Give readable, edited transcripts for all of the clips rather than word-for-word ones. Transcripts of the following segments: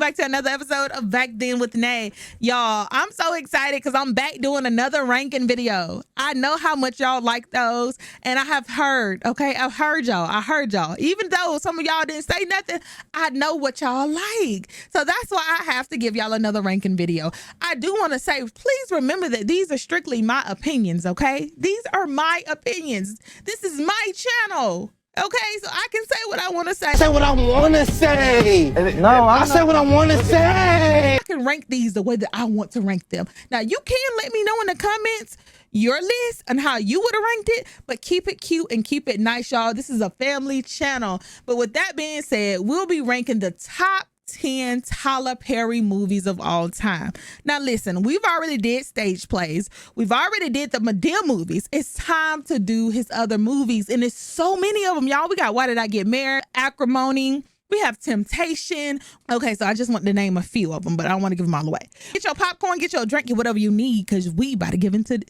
back to another episode of Back Then with Nay. Y'all, I'm so excited because I'm back doing another ranking video. I know how much y'all like those, and I have heard, okay? I've heard y'all. Even though some of y'all didn't say nothing, I know what y'all like. So that's why I have to give y'all another ranking video. I do want to say, please remember that these are strictly my opinions, okay? These are my opinions. This is my channel. Okay, so I can say what I want to say. Say what I want to say. No, I say what I want to say. I can rank these the way that I want to rank them. Now, you can let me know in the comments your list and how you would have ranked it, but keep it cute and keep it nice, y'all. This is a family channel. But with that being said, we'll be ranking the top 10 Tyler Perry movies of all time. Now listen, we've already did stage plays. We've already did the Madea movies. It's time to do his other movies, and it's so many of them, y'all. We got Why Did I Get Married, Acrimony. We have Temptation. Okay, so I just want to name a few of them, but I don't want to give them all away. Get your popcorn, get your drink, get whatever you need, because we about to give into...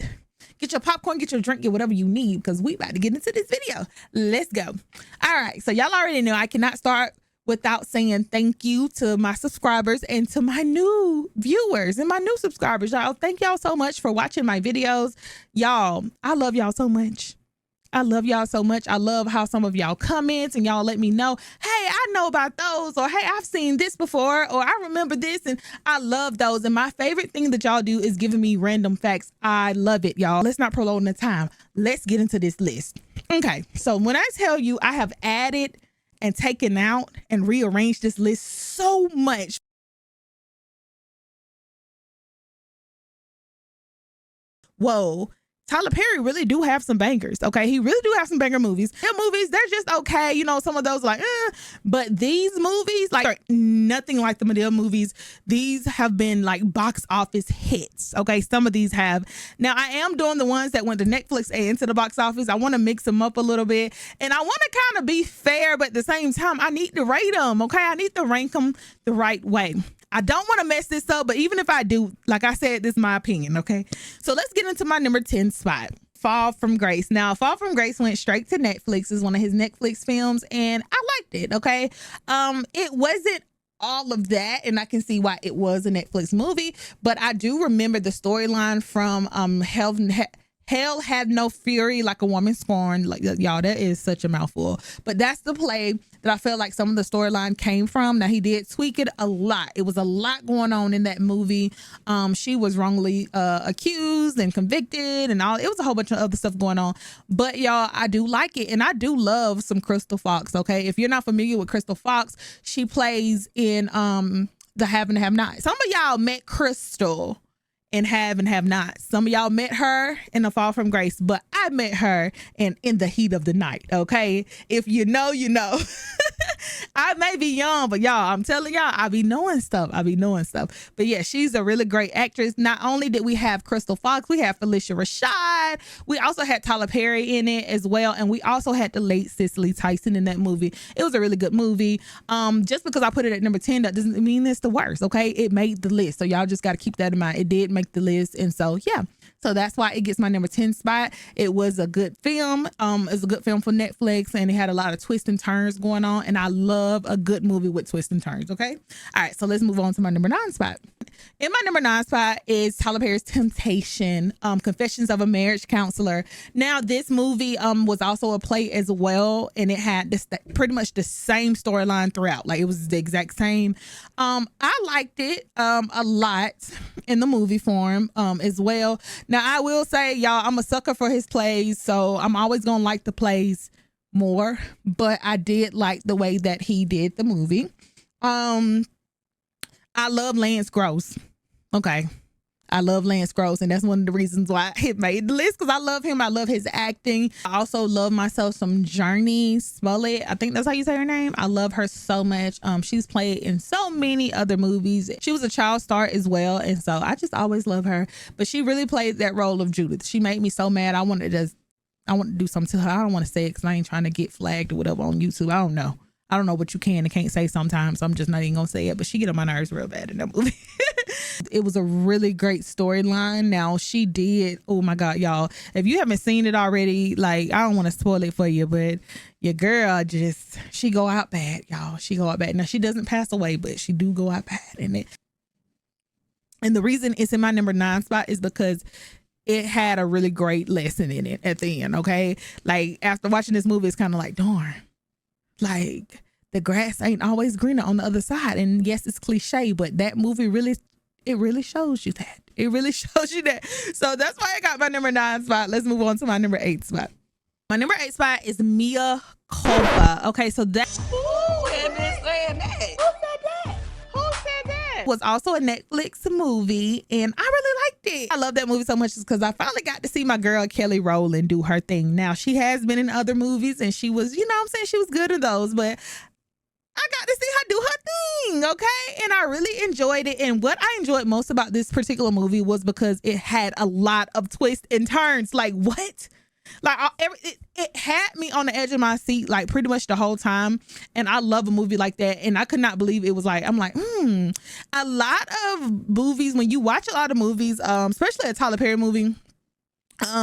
Get your popcorn, get your drink, get whatever you need, because we about to get into this video. Let's go. All right, so y'all already know I cannot start without saying thank you to my subscribers and to my new viewers and my new subscribers. Y'all, thank y'all so much for watching my videos. Y'all, I love y'all so much. I love y'all so much. I love how some of y'all comment and y'all let me know, hey, I know about those, or hey, I've seen this before, or I remember this, and I love those. And my favorite thing that y'all do is giving me random facts. I love it, y'all. Let's not prolong the time. Let's get into this list. Okay, so when I tell you I have added and taken out and rearranged this list so much. Whoa, Tyler Perry really do have some bangers, okay? He really do have some banger movies. Their movies, they're just okay. You know, some of those like, but these movies, like, are nothing like the Madea movies. These have been like box office hits, okay? Some of these have. Now, I am doing the ones that went to Netflix and to the box office. I want to mix them up a little bit, and I want to kind of be fair, but at the same time, I need to rate them, okay? I need to rank them the right way. I don't want to mess this up, but even if I do, like I said, this is my opinion, okay? So let's get into my number 10 spot, Fall from Grace. Now, Fall from Grace went straight to Netflix. It's one of his Netflix films, and I liked it, okay? It wasn't all of that, and I can see why it was a Netflix movie, but I do remember the storyline from Hell Had No Fury, Like a Woman Scorned. Like, y'all, that is such a mouthful. But that's the play that I felt like some of the storyline came from. Now, he did tweak it a lot. It was a lot going on in that movie. She was wrongly accused and convicted and all. It was a whole bunch of other stuff going on. But y'all, I do like it. And I do love some Crystal Fox, okay? If you're not familiar with Crystal Fox, she plays in The Have and Have Not. Some of y'all met Crystal and Have and Have Not. Some of y'all met her in The Fall from Grace, but I met her in The Heat of the Night, okay? If you know, you know. I may be young, but y'all, I'm telling y'all, I be knowing stuff. But yeah, she's a really great actress. Not only did we have Crystal Fox, we have Felicia Rashad. We also had Tyler Perry in it as well. And we also had the late Cicely Tyson in that movie. It was a really good movie. Just because I put it at number 10, that doesn't mean it's the worst, okay? It made the list. So y'all just got to keep that in mind. It did make the list. And so, yeah. So that's why it gets my number 10 spot. It was a good film. It's a good film for Netflix, and it had a lot of twists and turns going on. And I love a good movie with twists and turns, okay? All right, so let's move on to my number 9 spot. In my number 9 spot is Tyler Perry's Temptation, Confessions of a Marriage Counselor. Now, this movie was also a play as well, and it had this pretty much the same storyline throughout. Like, it was the exact same. I liked it a lot in the movie form as well. Now, I will say, y'all, I'm a sucker for his plays, so I'm always going to like the plays more, but I did like the way that he did the movie. I love Lance Gross. Okay. I love Lance Gross, and that's one of the reasons why it made the list, because I love him. I love his acting. I also love myself some Journey Smollett. I think that's how you say her name. I love her so much. She's played in so many other movies. She was a child star as well, and so I just always love her. But she really played that role of Judith. She made me so mad. I wanted to do something to her. I don't want to say it because I ain't trying to get flagged or whatever on YouTube. I don't know what you can and can't say sometimes. So I'm just not even gonna say it. But she get on my nerves real bad in that movie. It was a really great storyline. Now she did, oh my God, y'all, if you haven't seen it already, like, I don't want to spoil it for you, but your girl she go out bad, y'all. She go out bad. Now she doesn't pass away, but she do go out bad in it. And the reason it's in my number 9 spot is because it had a really great lesson in it at the end, okay? Like, after watching this movie, it's kind of like, darn, like, the grass ain't always greener on the other side. And yes, it's cliche, but that movie really shows you that. It really shows you that. So that's why I got my number 9 spot. Let's move on to my number 8 spot. My number 8 spot is Mia Khalifa. Okay, so that... Ooh, had been saying that. Who said that? Who said that? Was also a Netflix movie, and I really liked it. I love that movie so much because I finally got to see my girl Kelly Rowland do her thing. Now, she has been in other movies, and she was, you know what I'm saying, she was good in those, but I got to see her do her thing, okay? And I really enjoyed it. And what I enjoyed most about this particular movie was because it had a lot of twists and turns. Like, what? Like, it had me on the edge of my seat, like, pretty much the whole time. And I love a movie like that. And I could not believe it was like, I'm like, a lot of movies, when you watch a lot of movies, especially a Tyler Perry movie,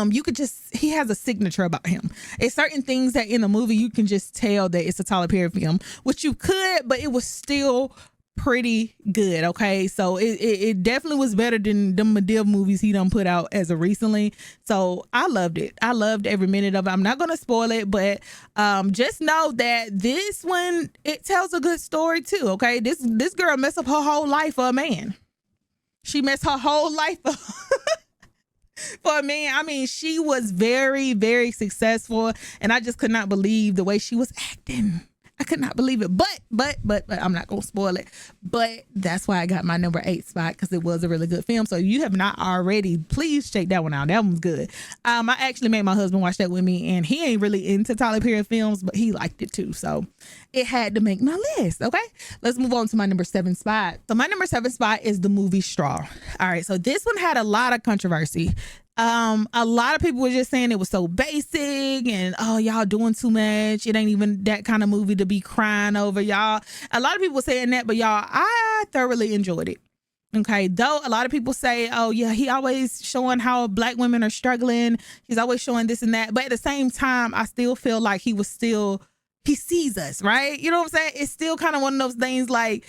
you could he has a signature about him. It's certain things that in a movie you can just tell that it's a Tyler Perry film, which you could, but it was still pretty good. Okay, so it definitely was better than the Madea movies he done put out as of recently. So I loved it. I loved every minute of it. I'm not gonna spoil it, but just know that this one, it tells a good story too. Okay, this girl messed up her whole life for a man. She messed her whole life up. For a man. I mean, she was very, very successful, and I just could not believe the way she was acting. I could not believe it, but I'm not gonna spoil it. But that's why I got my number 8 spot, because it was a really good film. So if you have not already, please check that one out. That one's good. I actually made my husband watch that with me, and he ain't really into Tyler Perry films, but he liked it too. So it had to make my list. Okay, let's move on to my number 7 spot. So my number 7 spot is the movie Straw. All right, so this one had a lot of controversy. A lot of people were just saying it was so basic and, oh, y'all doing too much. It ain't even that kind of movie to be crying over, y'all. A lot of people were saying that, but y'all, I thoroughly enjoyed it. Okay, though a lot of people say, oh yeah, he always showing how Black women are struggling. He's always showing this and that. But at the same time, I still feel like he sees us, right? You know what I'm saying? It's still kind of one of those things like,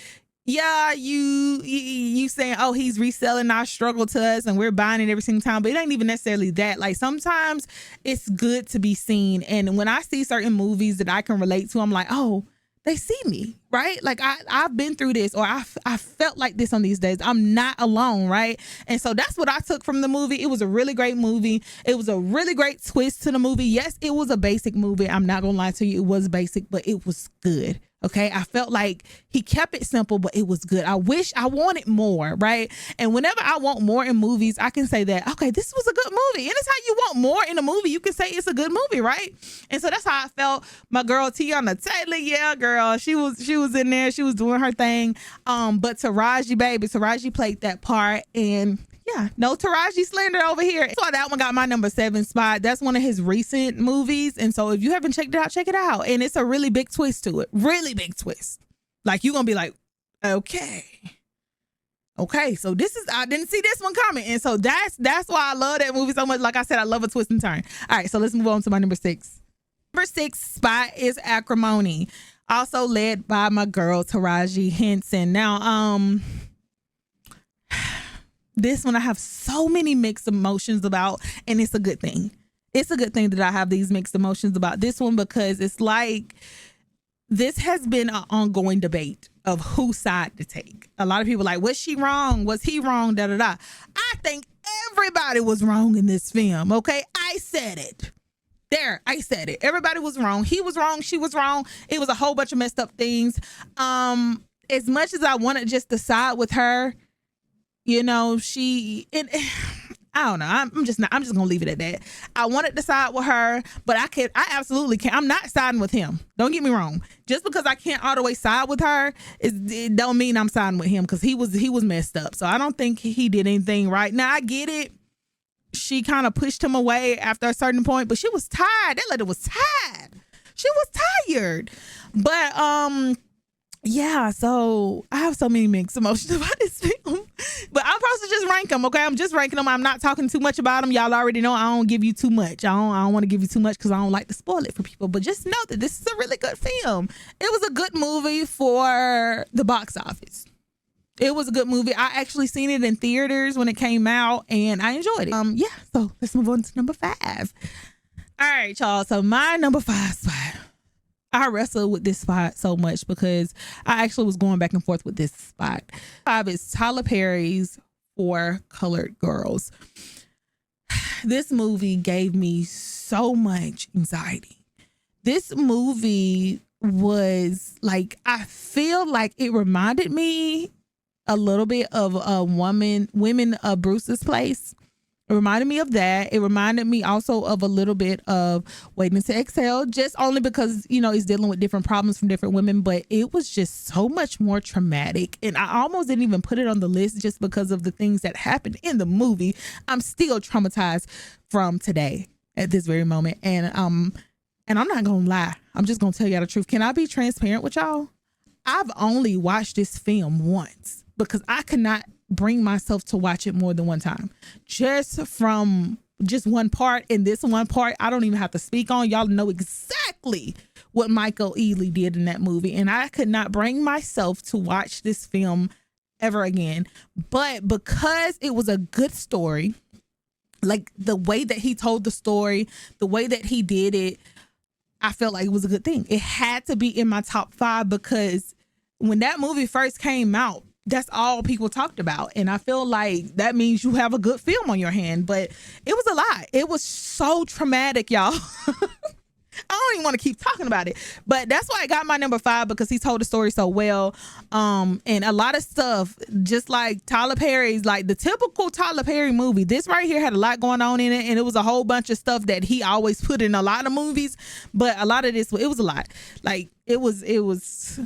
yeah, you saying, oh, he's reselling our struggle to us and we're buying it every single time, but it ain't even necessarily that. Like, sometimes it's good to be seen. And when I see certain movies that I can relate to, I'm like, oh, they see me, right? Like, I've been through this, or I felt like this on these days. I'm not alone, right? And so that's what I took from the movie. It was a really great movie. It was a really great twist to the movie. Yes, it was a basic movie. I'm not gonna lie to you. It was basic, but it was good. Okay, I felt like he kept it simple, but it was good. I wanted more, right? And whenever I want more in movies, I can say that, okay, this was a good movie. And it's how you want more in a movie. You can say it's a good movie, right? And so that's how I felt. My girl Tiana Taylor, yeah, girl, she was in there. She was doing her thing. But Taraji played that part, and yeah, no Taraji slander over here. So that one got my number 7 spot. That's one of his recent movies. And so if you haven't checked it out, check it out. And it's a really big twist to it. Really big twist. Like, you're going to be like, okay, so I didn't see this one coming. And so that's why I love that movie so much. Like I said, I love a twist and turn. All right, so let's move on to my number 6. Number 6 spot is Acrimony. Also led by my girl, Taraji Henson. Now, this one I have so many mixed emotions about, and it's a good thing. It's a good thing that I have these mixed emotions about this one, because it's like, this has been an ongoing debate of whose side to take. A lot of people like, was she wrong? Was he wrong? Da da da. I think everybody was wrong in this film. Okay, I said it. I said it. Everybody was wrong. He was wrong. She was wrong. It was a whole bunch of messed up things. As much as I wanted just to side with her, you know, I don't know. I'm just gonna leave it at that. I wanted to side with her, but I absolutely can't. I'm not siding with him. Don't get me wrong. Just because I can't all the way side with her, it don't mean I'm siding with him, because he was messed up. So I don't think he did anything right. Now I get it. She kind of pushed him away after a certain point, but she was tired. That lady was tired. She was tired. But yeah, so I have so many mixed emotions about this film. But I'm just rank them, okay? I'm just ranking them. I'm not talking too much about them. Y'all already know I don't give you too much. I don't want to give you too much because I don't like to spoil it for people. But just know that this is a really good film. It was a good movie for the box office. It was a good movie. I actually seen it in theaters when it came out, and I enjoyed it. Yeah, so let's move on to number 5. All right, y'all. So my number 5 spot. I wrestled with this spot so much because I actually was going back and forth with this spot. 5 is Tyler Perry's 4 Colored Girls. This movie gave me so much anxiety. This movie was like, I feel like it reminded me a little bit of Women of Bruce's Place. It reminded me of that. It reminded me also of a little bit of Waiting to Exhale, just only because, you know, it's dealing with different problems from different women, but it was just so much more traumatic. And I almost didn't even put it on the list just because of the things that happened in the movie. I'm still traumatized from today at this very moment. And I'm not going to lie. I'm just going to tell y'all the truth. Can I be transparent with y'all? I've only watched this film once because I could not bring myself to watch it more than one time. Just from just one part, and this one part I don't even have to speak on. Y'all know exactly what Michael Ealy did in that movie, and I could not bring myself to watch this film ever again. But because it was a good story, like the way that he told the story, the way that he did it, I felt like it was a good thing. It had to be in my top 5 because when that movie first came out, that's all people talked about. And I feel like that means you have a good film on your hand. But it was a lot. It was so traumatic, y'all. I don't even want to keep talking about it. But that's why I got my number 5, because he told the story so well. And a lot of stuff, just like Tyler Perry's, like the typical Tyler Perry movie. This right here had a lot going on in it. And it was a whole bunch of stuff that he always put in a lot of movies. But a lot of this, it was a lot. Like it was.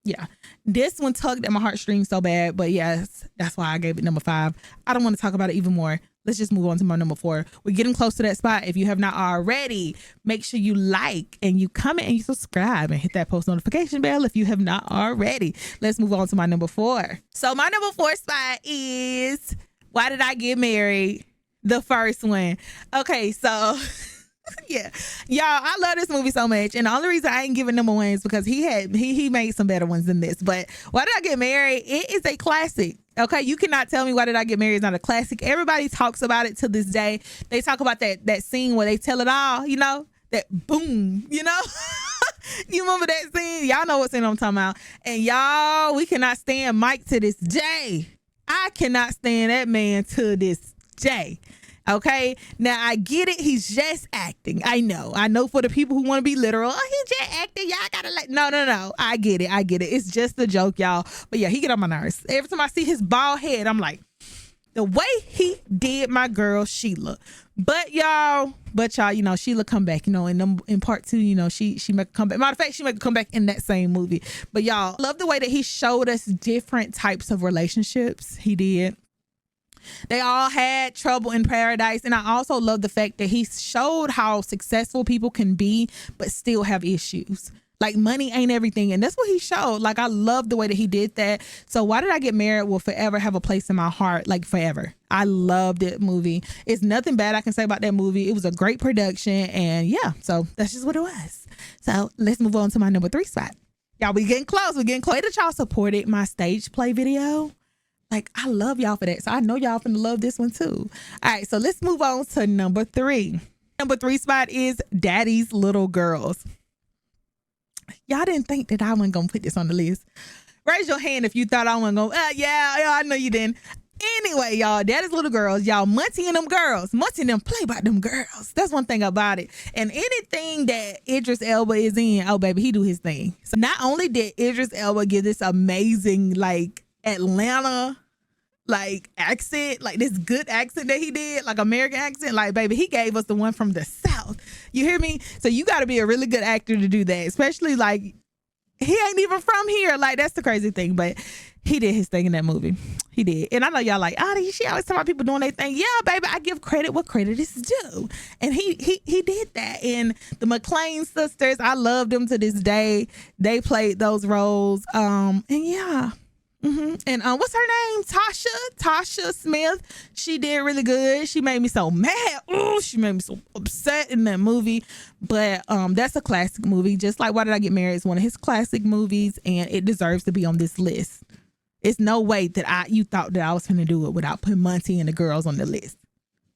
Yeah, this one tugged at my heartstrings so bad, but yes, that's why I gave it number 5. I don't want to talk about it even more. Let's just move on to my number 4. We're getting close to that spot. If you have not already, make sure you like and you comment and you subscribe and hit that post notification bell if you have not already. Let's move on to my number 4. So my number 4 spot is Why Did I Get Married? The first one. Okay, so... yeah, y'all, I love this movie so much, and the only reason I ain't giving number 1 is because he made some better ones than this. But Why Did I Get Married? It is a classic. Okay, you cannot tell me Why Did I Get Married is not a classic. Everybody talks about it to this day. They talk about that scene where they tell it all, you know, that boom, you know. You remember that scene? Y'all know what scene I'm talking about. And y'all, we cannot stand Mike to this day. I cannot stand that man to this day. Okay, now I get it. He's just acting. I know for the people who want to be literal, oh, he's just acting. Y'all gotta like, no. I get it. It's just a joke, y'all. But yeah, he get on my nerves. Every time I see his bald head, I'm like, the way he did my girl Sheila. But y'all, you know, Sheila come back, you know, in part 2, you know, she make a comeback. Matter of fact, she make a comeback in that same movie. But y'all, love the way that he showed us different types of relationships. He did. They all had trouble in paradise. And I also love the fact that he showed how successful people can be, but still have issues. Like money ain't everything. And that's what he showed. Like, I love the way that he did that. So Why Did I Get Married will forever have a place in my heart, like forever. I loved that movie. It's nothing bad I can say about that movie. It was a great production. And yeah, so that's just what it was. So let's move on to my number 3 spot. Y'all, we getting close. We're getting close. That y'all supported my stage play video. Like, I love y'all for that. So I know y'all finna love this one too. All right, so let's move on to number 3. Number 3 spot is Daddy's Little Girls. Y'all didn't think that I wasn't gonna put this on the list. Raise your hand if you thought I wasn't gonna. Yeah, I know you didn't. Anyway, y'all, Daddy's Little Girls. Y'all, Muncie and them girls. Muncie and them play by them girls. That's one thing about it. And anything that Idris Elba is in, oh, baby, he do his thing. So not only did Idris Elba give this amazing, like, Atlanta like accent, like this good accent that he did, like American accent, like, baby, he gave us the one from the South. You hear me? So you got to be a really good actor to do that, especially like he ain't even from here. Like, that's the crazy thing, but he did his thing in that movie. He did. And I know y'all like, oh, she always talk about people doing their thing. Yeah, baby, I give credit what credit is due. And he did that. And the McClane sisters, I love them to this day. They played those roles. And yeah. And what's her name? Tasha Smith. She did really good. She made me so mad. Oh, she made me so upset in that movie. But that's a classic movie. Just like Why Did I Get Married is one of his classic movies, and it deserves to be on this list. It's no way that you thought that I was going to do it without putting Monty and the girls on the list.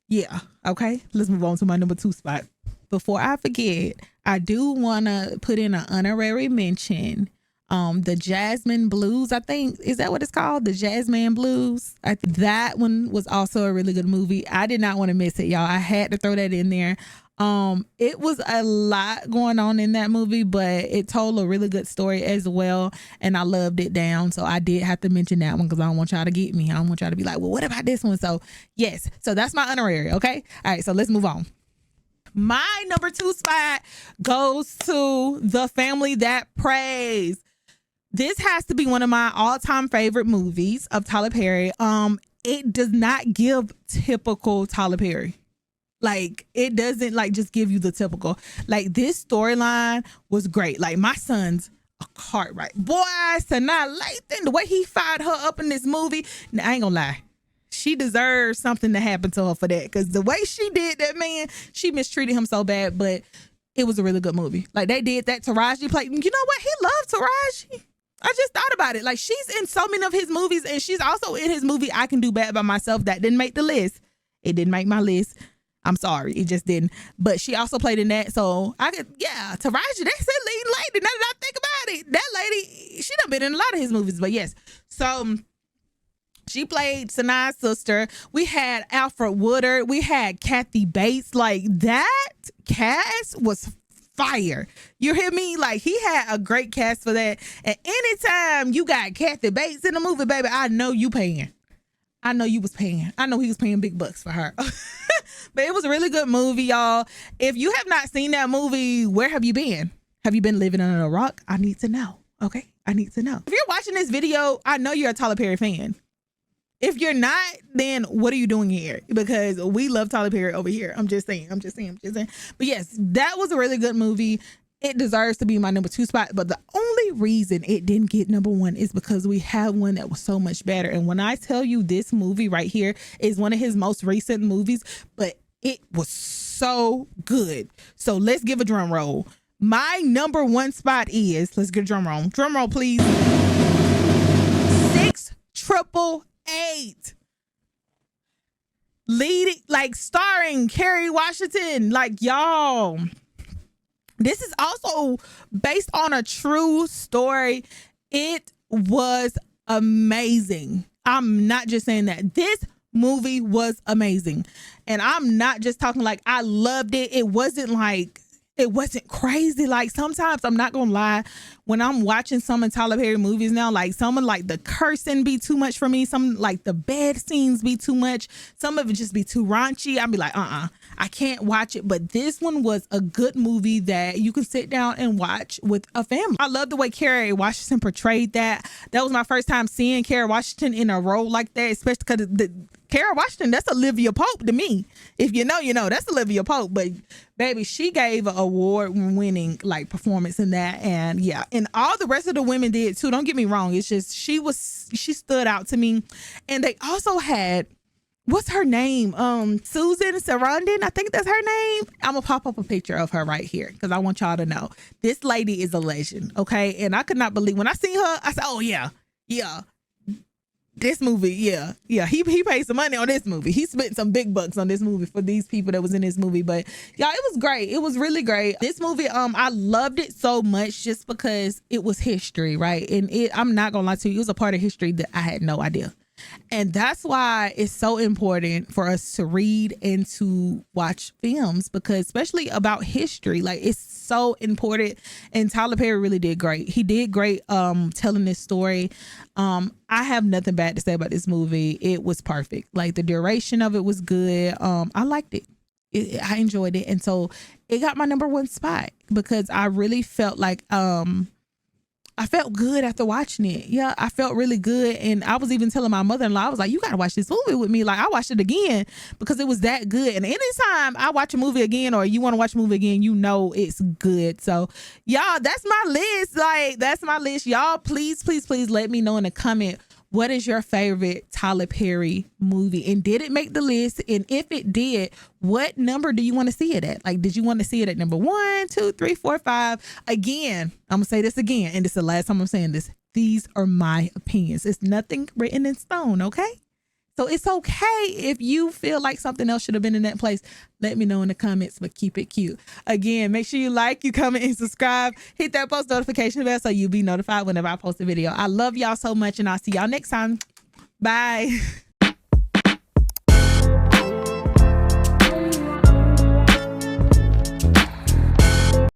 Yeah. Okay. Let's move on to my number 2 spot. Before I forget, I do want to put in an honorary mention. The Jasmine Blues, I think, is that what it's called? The Jasmine Blues. That one was also a really good movie. I did not want to miss it, y'all. I had to throw that in there. It was a lot going on in that movie, but it told a really good story as well, and I loved it down. So I did have to mention that one because I don't want y'all to get me. I don't want y'all to be like, well, what about this one? So yes, so that's my honorary. Okay, all right. So let's move on. My number 2 spot goes to The Family That Prays. This has to be one of my all-time favorite movies of Tyler Perry. It does not give typical Tyler Perry. Like, it doesn't like just give you the typical. Like, this storyline was great. Like, my son's a Cartwright. Boy, Sanaa Lathan, the way he fired her up in this movie, now, I ain't gonna lie. She deserves something to happen to her for that. Because the way she did that, man, she mistreated him so bad. But it was a really good movie. Like, they did that. Taraji played. You know what? He loved Taraji. I just thought about it. Like, she's in so many of his movies, and she's also in his movie I Can Do Bad by Myself. That didn't make the list. It didn't make my list. I'm sorry. It just didn't. But she also played in that. So I could, yeah, Taraji, that's a lead lady. Now that I think about it, that lady, she done been in a lot of his movies. But yes. So she played Sanaa's sister. We had Alfred Woodard. We had Kathy Bates. Like, that cast was fire. You hear me? Like, he had a great cast for that. And anytime you got Kathy Bates in the movie, baby, I know you paying. I know you was paying. I know he was paying big bucks for her. But it was a really good movie, y'all. If you have not seen that movie, where have you been? Have you been living under a rock? I need to know. Okay? I need to know. If you're watching this video, I know you're a Tyler Perry fan. If you're not, then what are you doing here? Because we love Tyler Perry over here. I'm just saying. But yes, that was a really good movie. It deserves to be my number 2 spot. But the only reason it didn't get number 1 is because we have one that was so much better. And when I tell you this movie right here is one of his most recent movies, but it was so good. So let's give a drum roll. My number 1 spot is, let's get a drum roll. Drum roll, please. 688. Leading, like, starring Kerry Washington. Like, y'all, this is also based on a true story. It was amazing. I'm not just saying that. This movie was amazing. And I'm not just talking like I loved it. It wasn't crazy. Like, sometimes, I'm not gonna lie, when I'm watching some of Tyler Perry movies now, like, some of like the cursing be too much for me, some like the bed scenes be too much, some of it just be too raunchy. I'd be like, I can't watch it. But this one was a good movie that you can sit down and watch with a family. I love the way Kerry Washington portrayed that. That was my first time seeing Kerry Washington in a role like that, especially because Kerry Washington, that's Olivia Pope to me. If you know, you know, that's Olivia Pope. But baby, she gave an award-winning like performance in that. And yeah, and all the rest of the women did too. Don't get me wrong. It's just she stood out to me. And they also had, what's her name? Susan Sarandon. I think that's her name. I'm gonna pop up a picture of her right here because I want y'all to know this lady is a legend. Okay, and I could not believe when I seen her. I said, oh yeah. This movie, yeah. He paid some money on this movie. He spent some big bucks on this movie for these people that was in this movie. But y'all, it was great. It was really great. This movie, I loved it so much just because it was history, right? And I'm not gonna lie to you, it was a part of history that I had no idea. And that's why it's so important for us to read and to watch films, because especially about history, like, it's so important. And Tyler Perry really did great. He did great telling this story. I have nothing bad to say about this movie. It was perfect. Like, the duration of it was good. I liked it. I enjoyed it. And so it got my number 1 spot because I really felt like I felt good after watching it. Yeah, I felt really good. And I was even telling my mother-in-law, I was like, you got to watch this movie with me. Like, I watched it again because it was that good. And anytime I watch a movie again, or you want to watch a movie again, you know it's good. So, y'all, that's my list. Like, that's my list. Y'all, please let me know in the comment What is your favorite Tyler Perry movie? And did it make the list? And if it did, what number do you want to see it at? Like, did you want to see it at number 1, 2, 3, 4, 5? Again, I'm going to say this again. And this is the last time I'm saying this. These are my opinions. It's nothing written in stone, okay? So it's okay if you feel like something else should have been in that place. Let me know in the comments, but keep it cute. Again, make sure you like, you comment, and subscribe. Hit that post notification bell so you'll be notified whenever I post a video. I love y'all so much, and I'll see y'all next time. Bye.